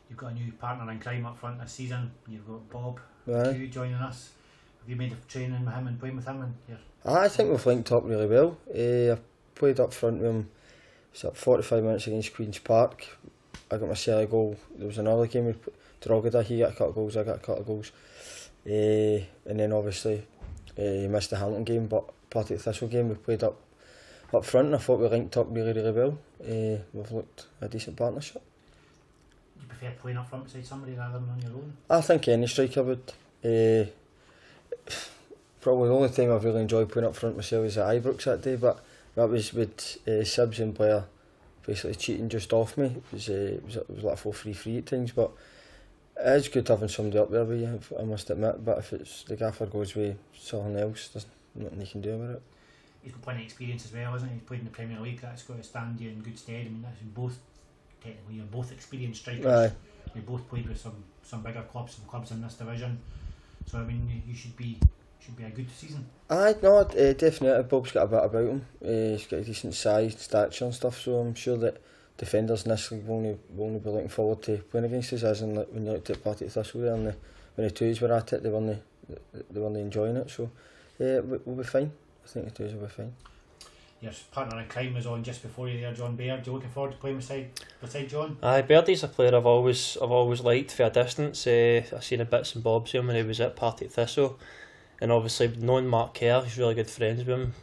You've got a new partner in crime up front this season. You've got Bob Aye. Q joining us. Have you made a training with him and playing with him? And I think we've linked up really well. I've played up front with him. It was 45 minutes against Queen's Park. I got my silly goal. There was another game with Drogheda. He got a couple of goals, I got a couple of goals. And then obviously he missed the Hamilton game, but Partick Thistle game we played up front, and I thought we linked up really well. We've looked a decent partnership. you prefer playing up front beside somebody rather than on your own? I think any striker would. Probably the only time I've really enjoyed playing up front myself is at Ibrox that day, but that was with Sibs and Blair basically cheating just off me. It was like 4-3-3 at times, but it is good having somebody up there with you, I must admit. But if it's the gaffer goes with something else, there's nothing you can do about it. He's got plenty of experience as well, isn't he? He's played in the Premier League. That's got to stand you in good stead. I mean, that's both technically you're both experienced strikers. Aye. You both played with some bigger clubs, some clubs in this division. So I mean, you should be a good season. Aye, no, definitely. Bob's got a bit about him. He's got a decent size, stature and stuff. So I'm sure that defenders in this league will only be looking forward to playing against us. As in, like, when you looked at Partick Thistle there, and when the twos were at it, they weren't enjoying it. So we'll be fine. I think the twos will be fine. Your partner in crime was on just before you there, John Baird. You looking forward to playing beside John? Aye, Birdie's a player I've always liked for a distance. I've seen a bits and bobs of him when he was at Partick Thistle, and obviously knowing Mark Kerr, he's really good friends with him.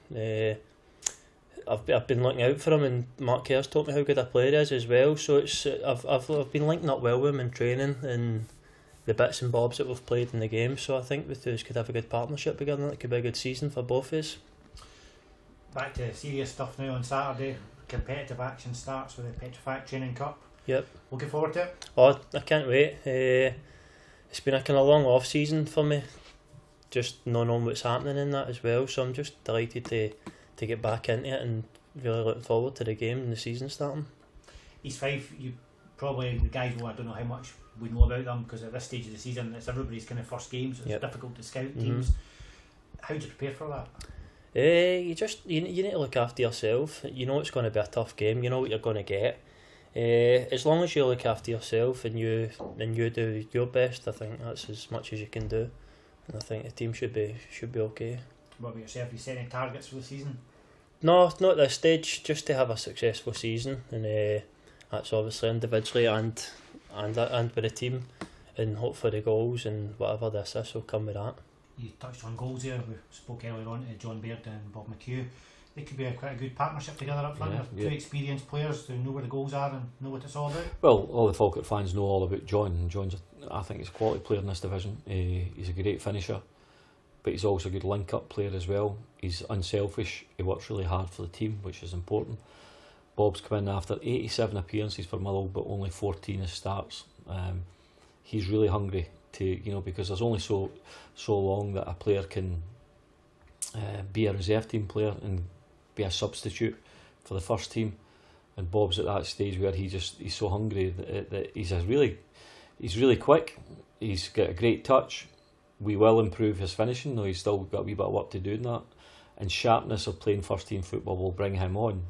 I've been looking out for him, and Mark Kerr's told me how good a player he is as well. So I've been linking up well with him in training and the bits and bobs that we've played in the game. So I think the two could have a good partnership together. It could be a good season for both of us. Back to serious stuff now on Saturday. Competitive action starts with the Petrifac Training Cup. Yep. Looking forward to it? Oh, I can't wait. It's been a kind of long off season for me, just not knowing what's happening in that as well. So I'm just delighted to get back into it and really looking forward to the game and the season starting. East Fife, you probably, the guys, well, I don't know how much we know about them because at this stage of the season it's everybody's kind of first game, so it's difficult to scout teams. How do you prepare for that? You need to look after yourself. You know it's going to be a tough game. You know what you're going to get. As long as you look after yourself and you do your best, I think that's as much as you can do. And I think the team should be okay. What about yourself? You set any targets for the season? No, not at this stage. Just to have a successful season, and that's obviously individually and with the team, and hope for the goals and whatever the assists will come with that. You touched on goals here. We spoke earlier on to John Baird and Bob McHugh. They could be quite a good partnership together up front. Two experienced players who know where the goals are and know what it's all about. Well, all the Falkirk fans know all about John. John's, I think, he's a quality player in this division. He's a great finisher, but he's also a good link-up player as well. He's unselfish. He works really hard for the team, which is important. Bob's come in after 87 appearances for Motherwell, but only 14 as starts. He's really hungry to, because there's only so long that a player can be a reserve team player and be a substitute for the first team. And Bob's at that stage where he's so hungry that he's really quick. He's got a great touch. We will improve his finishing, though he's still got a wee bit of work to do in that. And sharpness of playing first team football will bring him on.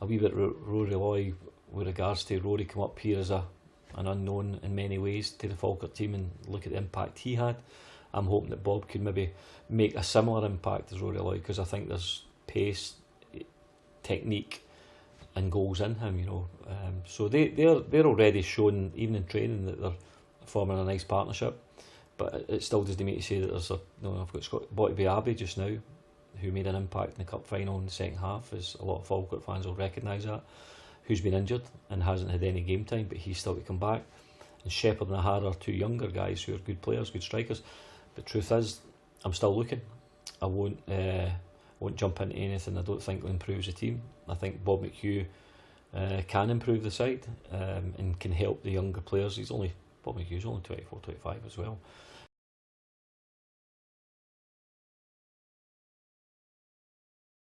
A wee bit Rory Loy with regards to Rory come up here as an unknown in many ways to the Falkirk team, and look at the impact he had. I'm hoping that Bob could maybe make a similar impact as Rory Loy, because I think there's pace, technique and goals in him, so they're already shown even in training that they're forming a nice partnership. But it still doesn't mean to say that there's I've got Scott Botby Abbey just now, who made an impact in the cup final in the second half, as a lot of Falkirk fans will recognise that, who's been injured and hasn't had any game time, but he's still to come back. And Shepherd and Ahara are two younger guys who are good players, good strikers. But truth is, I'm still looking. I won't jump into anything I don't think will improve the team. I think Bob McHugh can improve the side and can help the younger players. Bob McHugh's only 24, 25 as well.